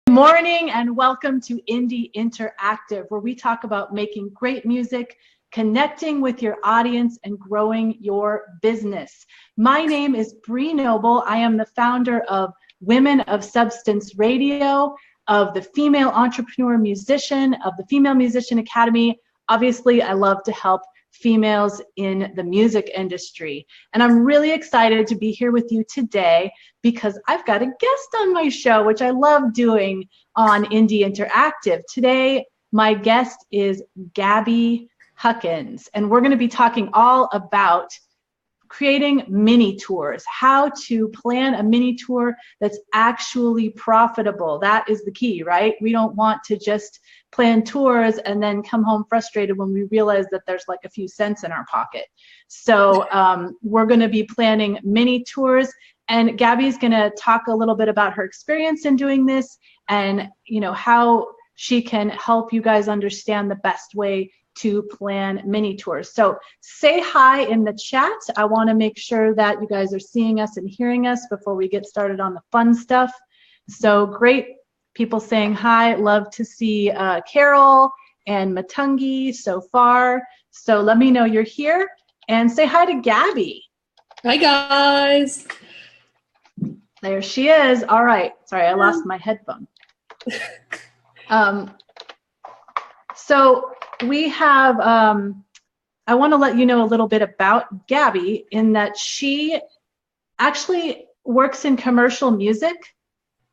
Morning and welcome to Indie Interactive, where we talk about making great music, connecting with your audience, and growing your business. My name is Bree Noble. I am the founder of Women of Substance Radio, of the Female Entrepreneur Musician, of the Female Musician Academy. Obviously, I love to help females in the music industry. And I'm really excited to be here with you today because I've got a guest on my show, which I love doing on Indie Interactive. Today, my guest is Gabi Huckins, and we're going to be talking all about creating mini tours, how to plan a mini tour that's actually profitable. That is the key, right? We don't want to just plan tours and then come home frustrated when we realize that there's like a few cents in our pocket. So we're going to be planning mini tours, and Gabby's going to talk a little bit about her experience in doing this and how she can help you guys understand the best way to plan mini tours. So say hi in the chat. I want to make sure that you guys are seeing us and hearing us before we get started on the fun stuff. So great people saying hi. Love to see Carol and Matungi so far. So let me know you're here and say hi to Gabi. Hi guys. There she is. All right. Sorry, I lost my headphone. So we have, I want to let you know a little bit about Gabi in that she actually works in commercial music,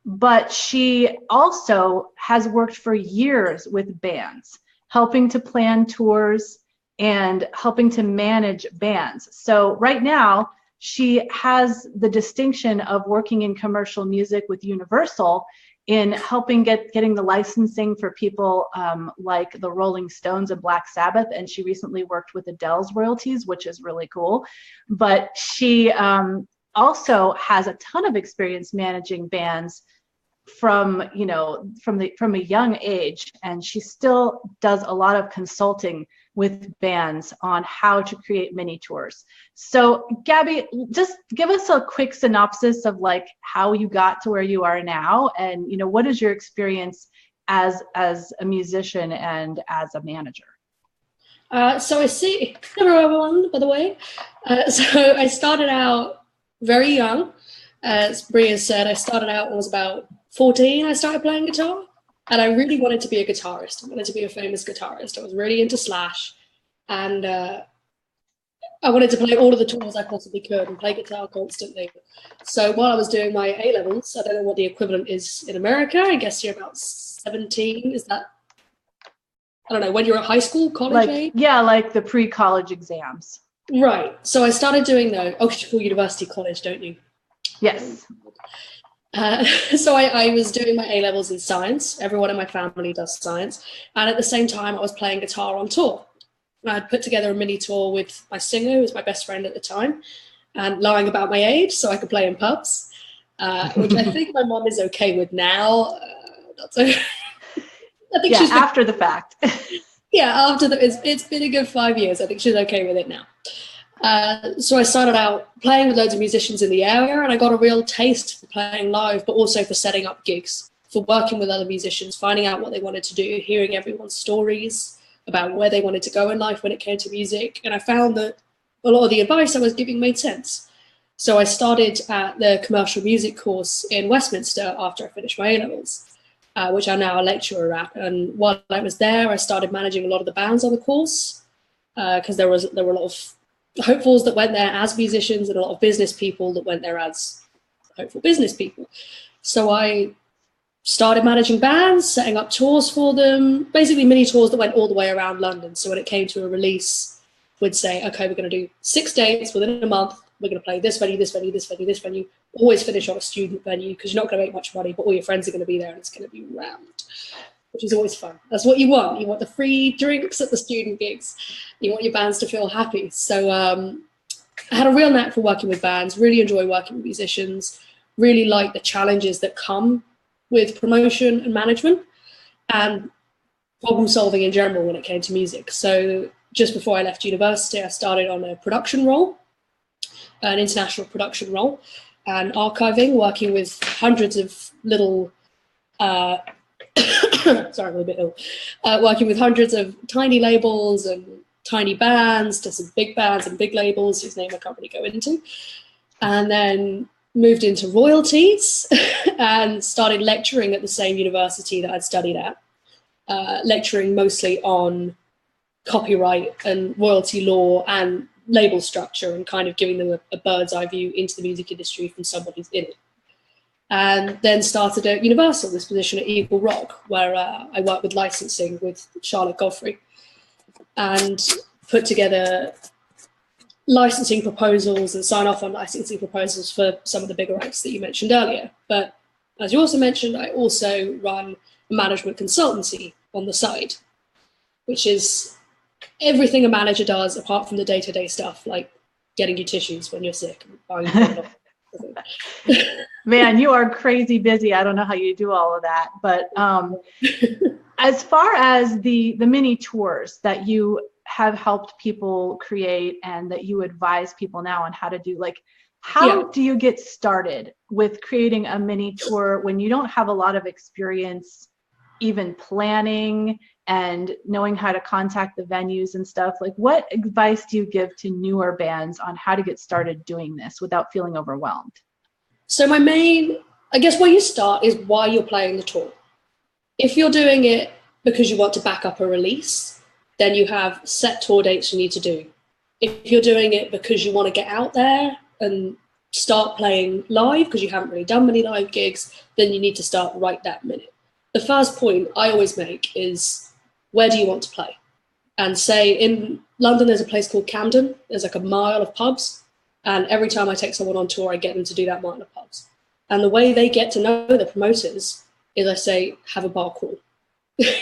but she also has worked for years with bands, helping to plan tours and helping to manage bands. So right now, she has the distinction of working in commercial music with Universal in helping getting the licensing for people like the Rolling Stones and Black Sabbath, and she recently worked with Adele's royalties, which is really cool. But she also has a ton of experience managing bands from a young age, and she still does a lot of consulting with bands on how to create mini tours. So Gabi, just give us a quick synopsis of like how you got to where you are now, and what is your experience as a musician and as a manager? So I see, hello everyone, by the way. So I started out very young. As Bria said, I started out when I was about 14. I started playing guitar, and I really wanted to be a guitarist. I wanted to be a famous guitarist. I was really into Slash, and I wanted to play all of the tours I possibly could and play guitar constantly. So while I was doing my A-levels, I don't know what the equivalent is in America. I guess you're about 17. Is that, I don't know, when you're at high school, college age? Yeah, like the pre-college exams. Right. So I started doing those. Oh, you call university college, don't you? Yes. So I was doing my A-levels in science. Everyone in my family does science. And at the same time, I was playing guitar on tour. I'd put together a mini tour with my singer, who was my best friend at the time, and lying about my age so I could play in pubs, which I think my mom is okay with now. I think she's after the fact. Yeah, after it's been a good 5 years. I think she's okay with it now. So I started out playing with loads of musicians in the area, and I got a real taste for playing live, but also for setting up gigs, for working with other musicians, finding out what they wanted to do, hearing everyone's stories about where they wanted to go in life when it came to music. And I found that a lot of the advice I was giving made sense. So I started at the commercial music course in Westminster after I finished my A-levels, which I'm now a lecturer at. And while I was there, I started managing a lot of the bands on the course, because there were a lot of hopefuls that went there as musicians and a lot of business people that went there as hopeful business people. So I started managing bands, setting up tours for them, basically mini tours that went all the way around London. So when it came to a release, we'd say, okay, we're going to do 6 dates within a month. We're going to play this venue, this venue, this venue, this venue. Always finish on a student venue because you're not going to make much money, but all your friends are going to be there and it's going to be rammed, which is always fun. That's what you want. You want the free drinks at the student gigs. You want your bands to feel happy. So I had a real knack for working with bands, really enjoy working with musicians, really like the challenges that come with promotion and management and problem solving in general when it came to music. So just before I left university, I started on a production role, an international production role, and archiving, working with hundreds of little sorry, I'm a bit ill. Working with hundreds of tiny labels and tiny bands to some big bands and big labels whose name I can't really go into. And then moved into royalties and started lecturing at the same university that I'd studied at, lecturing mostly on copyright and royalty law and label structure, and kind of giving them a bird's eye view into the music industry from someone who's in it. And then started at Universal, this position at Eagle Rock, where I work with licensing with Charlotte Godfrey, and put together licensing proposals and sign off on licensing proposals for some of the bigger acts that you mentioned earlier. But as you also mentioned, I also run a management consultancy on the side, which is everything a manager does apart from the day-to-day stuff, like getting you tissues when you're sick and buying Man, you are crazy busy. I don't know how you do all of that. But as far as the mini tours that you have helped people create and that you advise people now on how to do, like, how do you get started with creating a mini tour when you don't have a lot of experience even planning and knowing how to contact the venues and stuff? Like, what advice do you give to newer bands on how to get started doing this without feeling overwhelmed? So my main, I guess where you start is why you're playing the tour. If you're doing it because you want to back up a release, then you have set tour dates you need to do. If you're doing it because you want to get out there and start playing live because you haven't really done many live gigs, then you need to start right that minute. The first point I always make is, where do you want to play? And say in London, there's a place called Camden. There's like a mile of pubs. And every time I take someone on tour, I get them to do that mile of pubs. And the way they get to know the promoters is I say, have a bar crawl.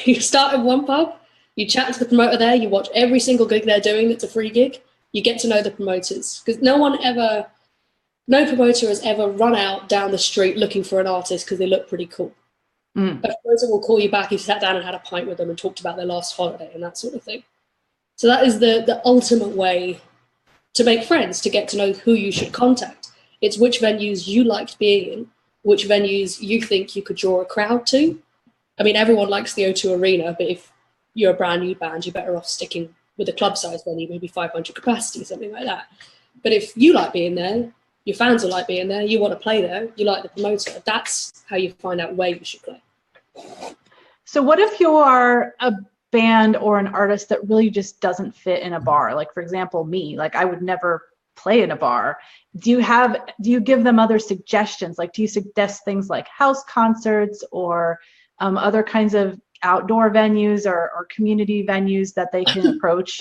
You start at one pub, you chat to the promoter there, you watch every single gig they're doing that's a free gig, you get to know the promoters. Because no promoter has ever run out down the street looking for an artist because they look pretty cool. A promoter will call you back if you sat down and had a pint with them and talked about their last holiday and that sort of thing. So that is the ultimate way to make friends, to get to know who you should contact. It's which venues you liked being in, which venues you think you could draw a crowd to. I mean, everyone likes the O2 Arena, but if you're a brand new band, you're better off sticking with a club size venue, maybe 500 capacity, something like that. But if you like being there, your fans will like being there, you want to play there, you like the promoter, that's how you find out where you should play. So what if you are a band or an artist that really just doesn't fit in a bar? Like, for example, me, like I would never play in a bar. Do you give them other suggestions? Like, do you suggest things like house concerts or other kinds of outdoor venues or community venues that they can approach?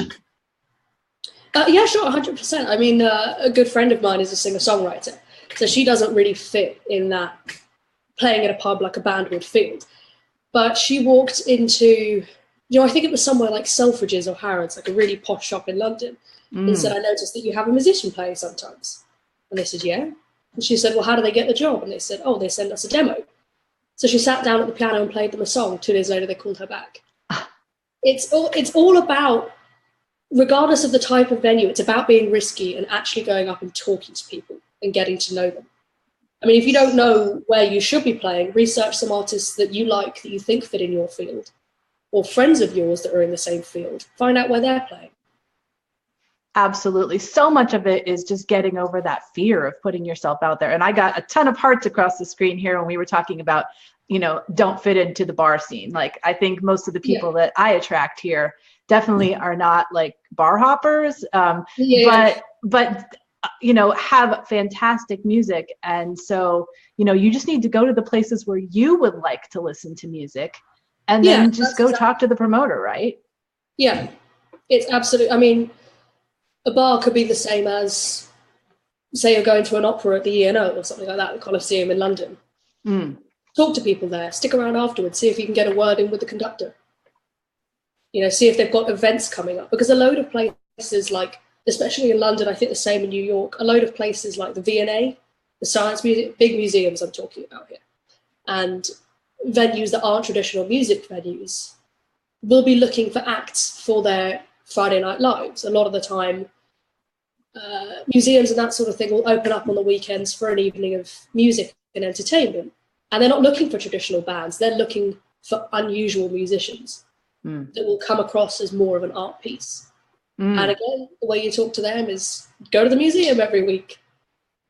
Yeah, sure, 100%. I mean, a good friend of mine is a singer-songwriter, so she doesn't really fit in that playing at a pub like a band would fit. But she walked into, I think it was somewhere like Selfridges or Harrods, like a really posh shop in London, and said, I noticed that you have a musician playing sometimes. And they said, yeah. And she said, well, how do they get the job? And they said, oh, they send us a demo. So she sat down at the piano and played them a song. 2 days later, they called her back. It's all about, regardless of the type of venue, it's about being risky and actually going up and talking to people and getting to know them. I mean, if you don't know where you should be playing, research some artists that you like, that you think fit in your field, or friends of yours that are in the same field. Find out where they're playing. Absolutely. So much of it is just getting over that fear of putting yourself out there. And I got a ton of hearts across the screen here when we were talking about, don't fit into the bar scene. Like, I think most of the people that I attract here definitely are not like bar hoppers, but have fantastic music. And so, you just need to go to the places where you would like to listen to music and then just go talk to the promoter, right? Yeah, it's absolutely, I mean, a bar could be the same as, say you're going to an opera at the E&O or something like that, the Coliseum in London. Talk to people there, stick around afterwards, see if you can get a word in with the conductor. See if they've got events coming up, because a load of places like, especially in London, I think the same in New York, a load of places like the V&A, the Science Museum, big museums I'm talking about here, and venues that aren't traditional music venues will be looking for acts for their Friday night lives. A lot of the time, museums and that sort of thing will open up on the weekends for an evening of music and entertainment. And they're not looking for traditional bands. They're looking for unusual musicians that will come across as more of an art piece. And again, the way you talk to them is go to the museum every week,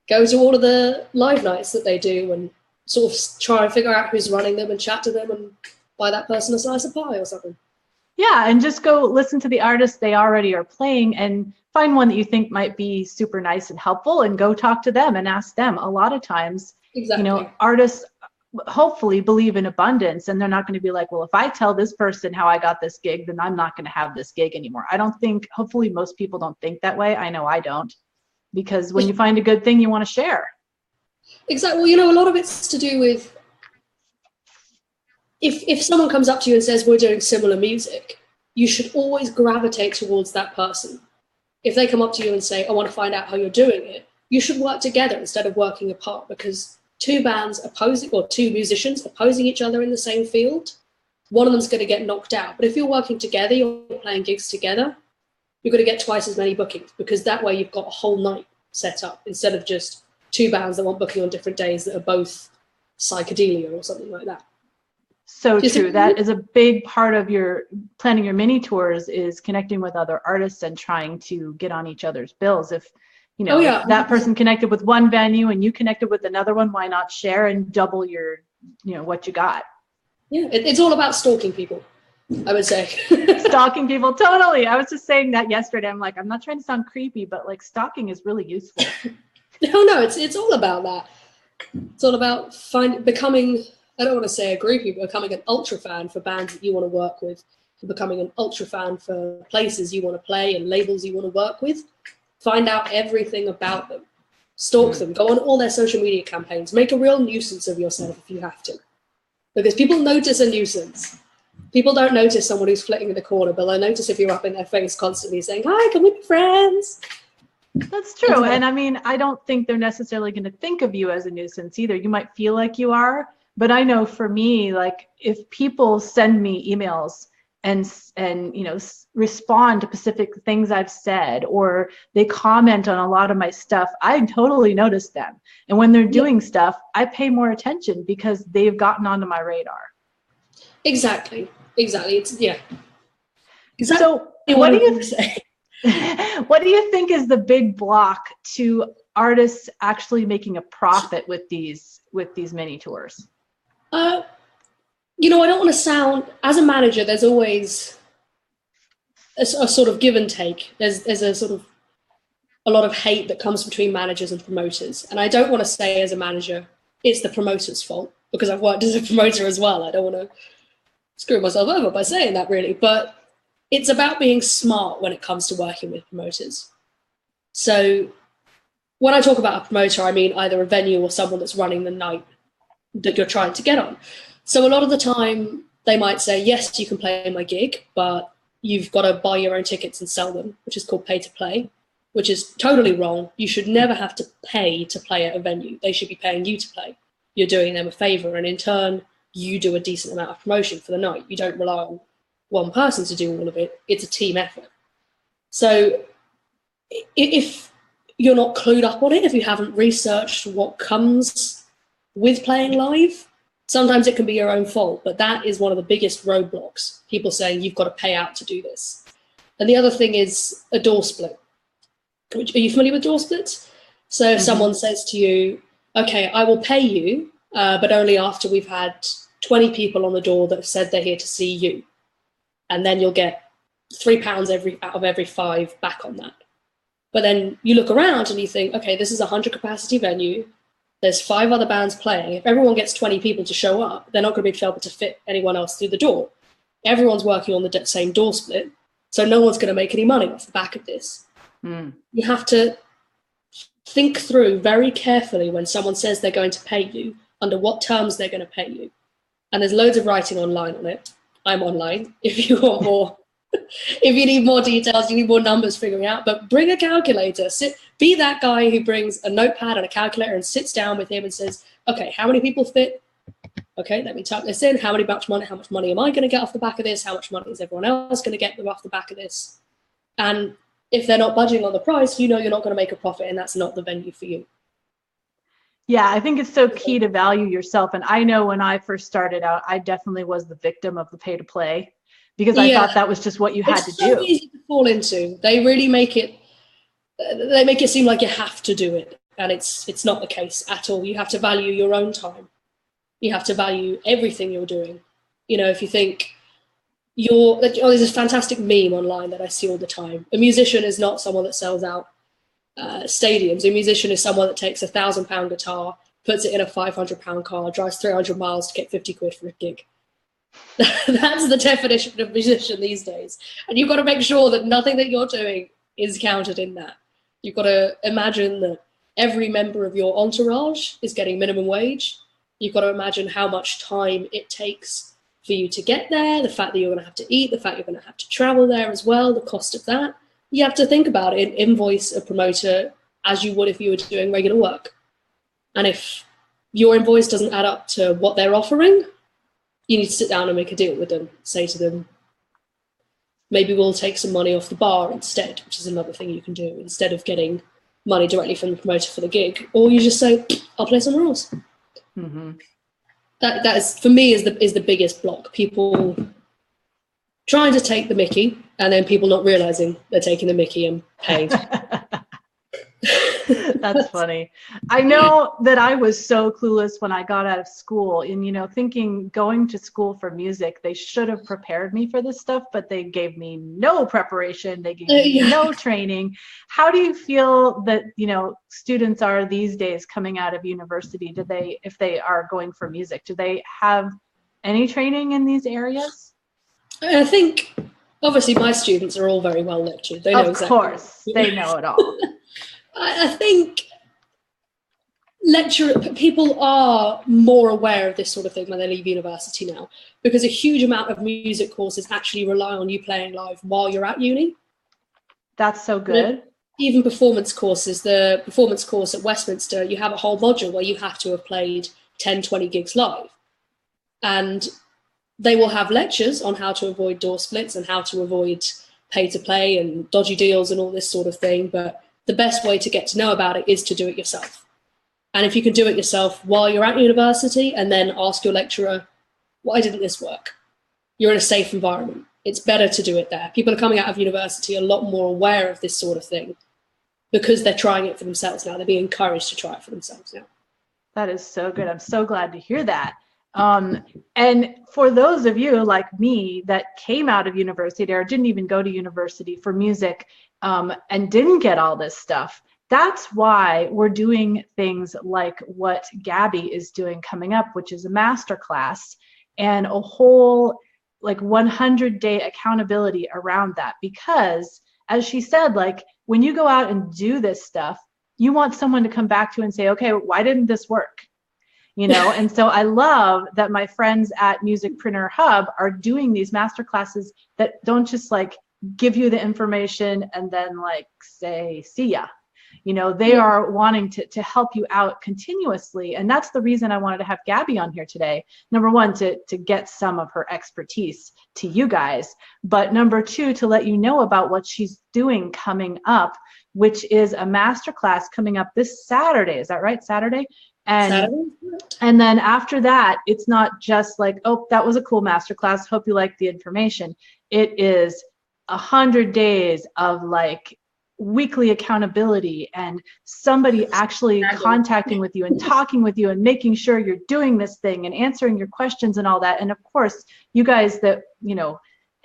go to all of the live nights that they do, and sort of try and figure out who's running them and chat to them and buy that person a slice of pie or something. Yeah, and just go listen to the artists they already are playing and find one that you think might be super nice and helpful, and go talk to them and ask them. A lot of times, Exactly. you know, artists hopefully believe in abundance, and they're not going to be like, well, if I tell this person how I got this gig, then I'm not going to have this gig anymore. I don't think, hopefully most people don't think that way. I know I don't, because when you find a good thing, you want to share. Exactly. Well, you know, a lot of it's to do with if someone comes up to you and says, we're doing similar music, you should always gravitate towards that person. If they come up to you and say, I want to find out how you're doing it, you should work together instead of working apart, because two musicians opposing each other in the same field, one of them's going to get knocked out. But if you're working together, you're playing gigs together, you're going to get twice as many bookings, because that way you've got a whole night set up instead of just two bands that want booking on different days that are both psychedelia or something like that. So true. That is a big part of your planning your mini tours, is connecting with other artists and trying to get on each other's bills. If you know, if that person connected with one venue and you connected with another one, why not share and double your, you know, what you got? Yeah, it's all about stalking people, I would say. Stalking people, totally. I was just saying that yesterday. I'm like, I'm not trying to sound creepy, but like stalking is really useful. No, it's all about that. It's all about becoming, I don't want to say a groupie, but becoming an ultra fan for bands that you want to work with, becoming an ultra fan for places you want to play and labels you want to work with. Find out everything about them, stalk them, go on all their social media campaigns, make a real nuisance of yourself if you have to. Because people notice a nuisance. People don't notice someone who's flitting in the corner, but they'll notice if you're up in their face constantly saying, hi, can we be friends? That's true. And I mean, I don't think they're necessarily going to think of you as a nuisance either. You might feel like you are, but I know for me, like if people send me emails and you know, respond to specific things I've said, or they comment on a lot of my stuff, I totally notice them. And when they're doing stuff, I pay more attention because they've gotten onto my radar. Exactly. It's Exactly. So what do you say? What do you think is the big block to artists actually making a profit with these mini tours? You know, I don't want to sound, as a manager, there's always a sort of give and take. There's a sort of a lot of hate that comes between managers and promoters. And I don't want to say as a manager, it's the promoter's fault, because I've worked as a promoter as well. I don't want to screw myself over by saying that, really. But it's about being smart when it comes to working with promoters. So when I talk about a promoter, I mean either a venue or someone that's running the night that you're trying to get on. So a lot of the time they might say, yes, you can play my gig, but you've got to buy your own tickets and sell them, which is called pay to play, which is totally wrong. You should never have to pay to play at a venue. They should be paying you to play. You're doing them a favor, and in turn, you do a decent amount of promotion for the night. You don't rely on one person to do all of it. It's a team effort. So if you're not clued up on it, if you haven't researched what comes with playing live, sometimes it can be your own fault, but that is one of the biggest roadblocks. People saying you've got to pay out to do this. And the other thing is a door split. Are you familiar with door splits? So if someone says to you, okay, I will pay you, but only after we've had 20 people on the door that have said they're here to see you. And then you'll get £3 out of every 5 back on that. But then you look around and you think, okay, this is a 100 capacity venue. There's 5 other bands playing. If everyone gets 20 people to show up, they're not going to be able to fit anyone else through the door. Everyone's working on the same door split, so no one's going to make any money off the back of this. You have to think through very carefully when someone says they're going to pay you, under what terms they're going to pay you. And there's loads of writing online on it. I'm online if you want more. If you need more details, you need more numbers figuring out, but bring a calculator. Be that guy who brings a notepad and a calculator and sits down with him and says, okay, how many people fit? Okay, let me type this in. How much money am I going to get off the back of this? How much money is everyone else going to get off the back of this? And if they're not budging on the price, you know you're not going to make a profit, and that's not the venue for you. Yeah, I think it's so key to value yourself. And I know when I first started out, I definitely was the victim of the pay to play because I Yeah, thought that was just what you had to it's so do. easy to fall into. They really make it. They make it seem like you have to do it, and it's not the case at all. You have to value your own time. You have to value everything you're doing. You know, if you think there's this fantastic meme online that I see all the time. A musician is not someone that sells out stadiums. A musician is someone that takes £1,000 guitar, puts it in a £500 car, drives 300 miles to get 50 quid for a gig. That's the definition of musician these days. And you've got to make sure that nothing that you're doing is counted in that. You've got to imagine that every member of your entourage is getting minimum wage. You've got to imagine how much time it takes for you to get there, the fact that you're going to have to eat, the fact you're going to have to travel there as well, the cost of that. You have to think about it and invoice a promoter as you would if you were doing regular work. And if your invoice doesn't add up to what they're offering, you need to sit down and make a deal with them. Say to them, maybe we'll take some money off the bar instead, which is another thing you can do instead of getting money directly from the promoter for the gig. Or you just say, I'll play somewhere else. Mm-hmm. That is, for me, is the biggest block. People trying to take the mickey and then people not realizing they're taking the mickey and paying. That's funny. I know that I was so clueless when I got out of school and, thinking going to school for music, they should have prepared me for this stuff, but they gave me no preparation. They gave me no training. How do you feel that, students are these days coming out of university? If they are going for music, do they have any training in these areas? I think, obviously, my students are all very well lectured. They know exactly. Of course, they know it all. I think people are more aware of this sort of thing when they leave university now, because a huge amount of music courses actually rely on you playing live while you're at uni. That's so good. Even performance courses, the performance course at Westminster, you have a whole module where you have to have played 10, 20 gigs live. And they will have lectures on how to avoid door splits and how to avoid pay to play and dodgy deals and all this sort of thing. But the best way to get to know about it is to do it yourself. And if you can do it yourself while you're at university and then ask your lecturer, why didn't this work? You're in a safe environment. It's better to do it there. People are coming out of university a lot more aware of this sort of thing because they're trying it for themselves now. They're being encouraged to try it for themselves now. That is so good. I'm so glad to hear that. And for those of you like me that came out of university or didn't even go to university for music, and didn't get all this stuff, that's why we're doing things like what Gabi is doing coming up, which is a masterclass and a whole 100-day accountability around that. Because as she said, when you go out and do this stuff, you want someone to come back to you and say, okay, why didn't this work? And so I love that my friends at Musicpreneur Hub are doing these masterclasses that don't just give you the information and then say, see ya. They are wanting to help you out continuously. And that's the reason I wanted to have Gabi on here today. Number one, to get some of her expertise to you guys. But number two, to let you know about what she's doing coming up, which is a masterclass coming up this Saturday. Is that right? Saturday? And then after that, it's not just oh, that was a cool masterclass. Hope you like the information. It is 100 days of weekly accountability and somebody actually contacting with you and talking with you and making sure you're doing this thing and answering your questions and all that. And of course, you guys that,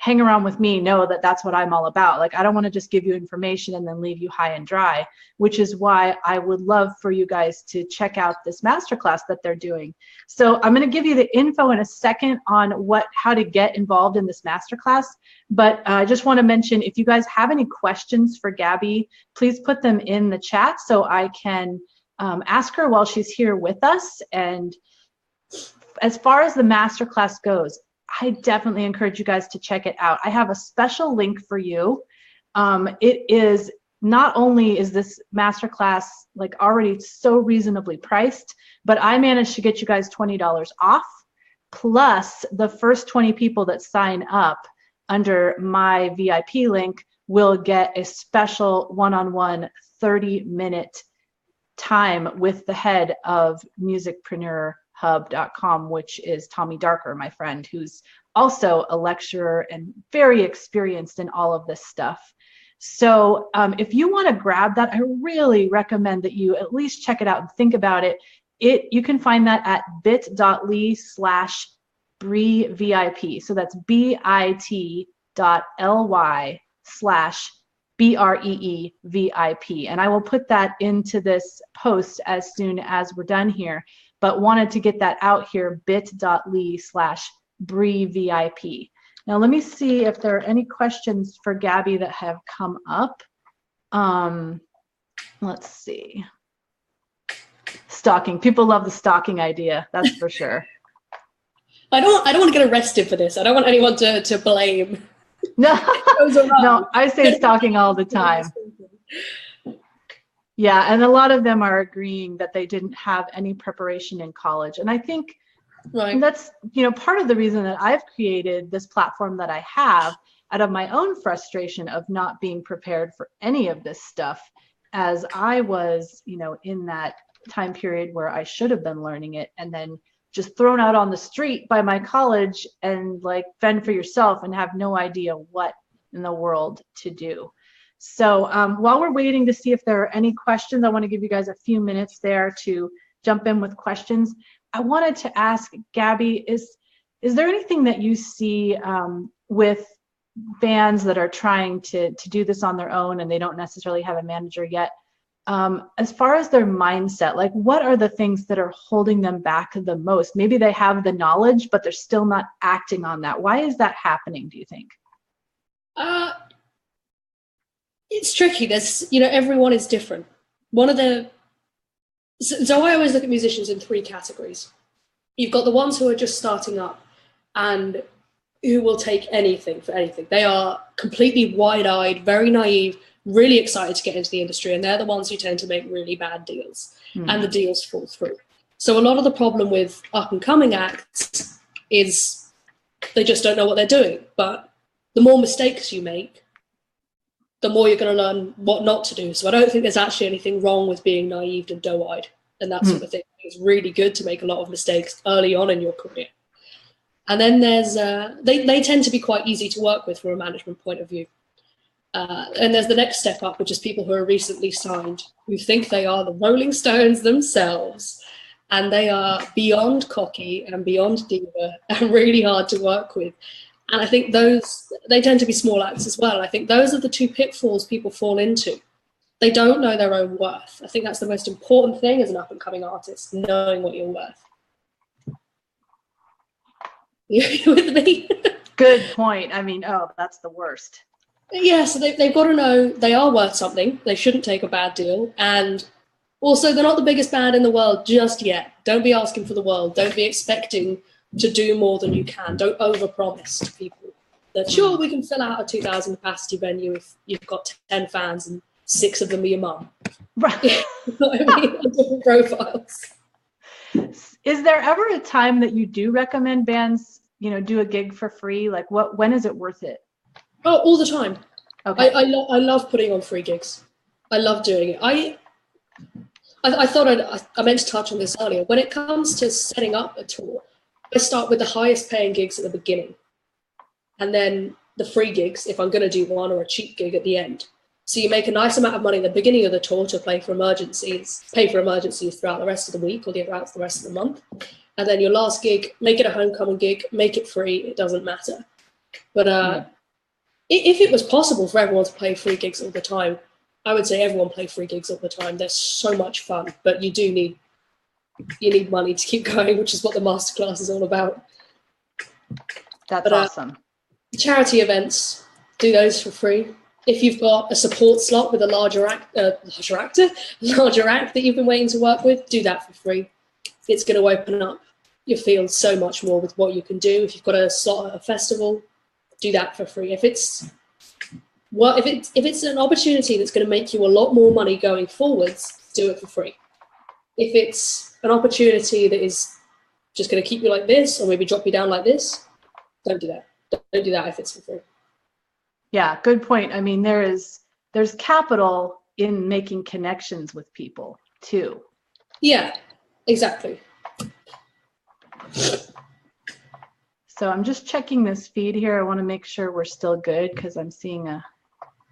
hang around with me know that that's what I'm all about. I don't want to just give you information and then leave you high and dry, which is why I would love for you guys to check out this masterclass that they're doing. So I'm going to give you the info in a second on how to get involved in this masterclass. But I just want to mention, if you guys have any questions for Gabi, please put them in the chat so I can ask her while she's here with us. And as far as the masterclass goes, I definitely encourage you guys to check it out. I have a special link for you. It is not only is this masterclass already so reasonably priced, but I managed to get you guys $20 off. Plus, the first 20 people that sign up under my VIP link will get a special one-on-one 30-minute time with the head of musicpreneurhub.com, which is Tommy Darker, my friend, who's also a lecturer and very experienced in all of this stuff. So if you want to grab that, I really recommend that you at least check it out and think about it. You can find that at bit.ly/BreeVIP. So that's bit.ly/BREEVIP. And I will put that into this post as soon as we're done here, but wanted to get that out here, bit.ly/BreeVIP. Now, let me see if there are any questions for Gabi that have come up. Let's see. Stalking. People love the stalking idea. That's for sure. I don't want to get arrested for this. I don't want anyone to blame. No, no, I say stalking all the time. Yeah, and a lot of them are agreeing that they didn't have any preparation in college. And I think that's, part of the reason that I've created this platform that I have out of my own frustration of not being prepared for any of this stuff, as I was, in that time period where I should have been learning it, and then just thrown out on the street by my college and like fend for yourself and have no idea what in the world to do. So while we're waiting to see if there are any questions, I want to give you guys a few minutes there to jump in with questions. I wanted to ask Gabi, is there anything that you see with bands that are trying to do this on their own and they don't necessarily have a manager yet? As far as their mindset, like what are the things that are holding them back the most? Maybe they have the knowledge, but they're still not acting on that. Why is that happening, do you think? It's tricky. There's, everyone is different. So I always look at musicians in three categories. You've got the ones who are just starting up and who will take anything for anything. They are completely wide-eyed, very naive, really excited to get into the industry, and they're the ones who tend to make really bad deals, and the deals fall through. So a lot of the problem with up-and-coming acts is they just don't know what they're doing. But the more mistakes you make, the more you're going to learn what not to do. So I don't think there's actually anything wrong with being naive and doe-eyed and that sort of thing. It's really good to make a lot of mistakes early on in your career. And then there's they tend to be quite easy to work with from a management point of view. And there's the next step up, which is people who are recently signed, who think they are the Rolling Stones themselves, and they are beyond cocky and beyond diva and really hard to work with. And I think they tend to be small acts as well. I think those are the two pitfalls people fall into. They don't know their own worth. I think that's the most important thing as an up-and-coming artist, knowing what you're worth. You with me? Good point. I mean, that's the worst. Yeah, so they've got to know they are worth something. They shouldn't take a bad deal. And also, they're not the biggest band in the world just yet. Don't be asking for the world. Don't be expecting to do more than you can. Don't overpromise to people that, sure, we can fill out a 2,000 capacity venue if you've got 10 fans and 6 of them are your mum. Right. You know what I mean? Different profiles. Is there ever a time that you do recommend bands, do a gig for free? Like when is it worth it? Oh, all the time. Okay. I love putting on free gigs. I love doing it. I thought I meant to touch on this earlier. When it comes to setting up a tour, I start with the highest paying gigs at the beginning, and then the free gigs if I'm going to do one, or a cheap gig at the end. So you make a nice amount of money at the beginning of the tour to pay for emergencies throughout the rest of the week or throughout the rest of the month. And then your last gig, make it a homecoming gig, make it free. It doesn't matter. But if it was possible for everyone to play free gigs all the time, I would say everyone play free gigs all the time. They're so much fun, but you need money to keep going, which is what the masterclass is all about. That's awesome. Charity events, do those for free. If you've got a support slot with a larger act that you've been waiting to work with, do that for free. It's going to open up your field so much more with what you can do. If you've got a slot at a festival, do that for free. If it's an opportunity that's going to make you a lot more money going forwards, do it for free. If it's an opportunity that is just going to keep you like this, or maybe drop you down like this, don't do that. Don't do that if it's for free. Yeah, good point. I mean, there's capital in making connections with people. too. Yeah, exactly. So I'm just checking this feed here. I want to make sure we're still good because I'm seeing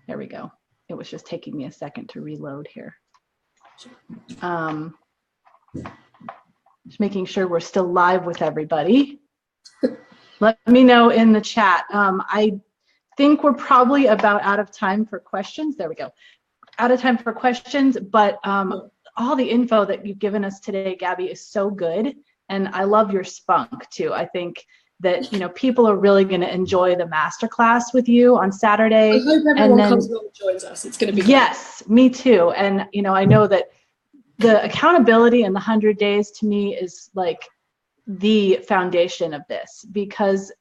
there we go. It was just taking me a second to reload here. Just making sure we're still live with everybody. Let me know in the chat. I think we're probably about out of time for questions. There we go. Out of time for questions, but all the info that you've given us today, Gabi, is so good. And I love your spunk too. I think that, you know, people are really going to enjoy the masterclass with you on Saturday. I hope everyone comes along and joins us. It's going to be great. Yes, me too. And, you know, I know that the accountability and the 100 days to me is like the foundation of this, because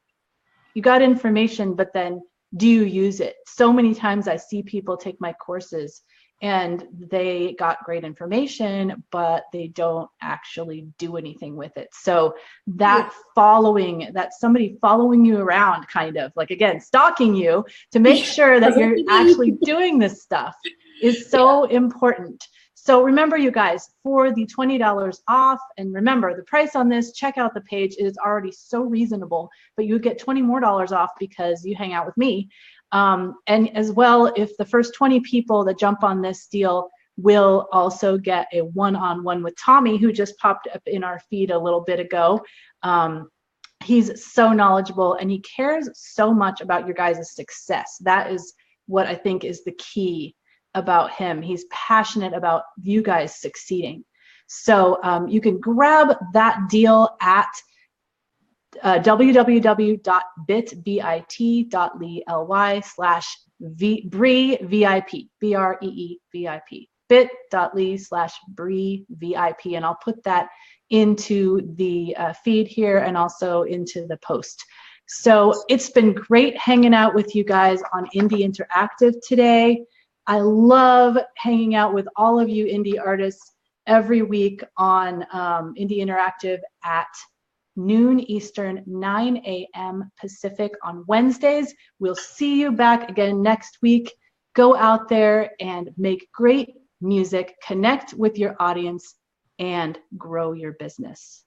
you got information, but then do you use it? So many times I see people take my courses and they got great information, but they don't actually do anything with it. So that following, that somebody following you around, kind of like, again, stalking you to make sure that you're actually doing this stuff is so important. So remember, you guys, for the $20 off, and remember the price on this, check out the page. It is already so reasonable, but you get $20 more off because you hang out with me. And as well, if the first 20 people that jump on this deal will also get a one-on-one with Tommy, who just popped up in our feed a little bit ago. He's so knowledgeable and he cares so much about your guys' success. That is what I think is the key about him. He's passionate about you guys succeeding. So you can grab that deal at www.bit.ly/BREE-VIP, BREE-VIP, bit.ly/BREE-VIP, and I'll put that into the feed here and also into the post. So it's been great hanging out with you guys on Indie Interactive today. I love hanging out with all of you indie artists every week on Indie Interactive at noon Eastern, 9 a.m. Pacific on Wednesdays. We'll see you back again next week. Go out there and make great music, connect with your audience, and grow your business.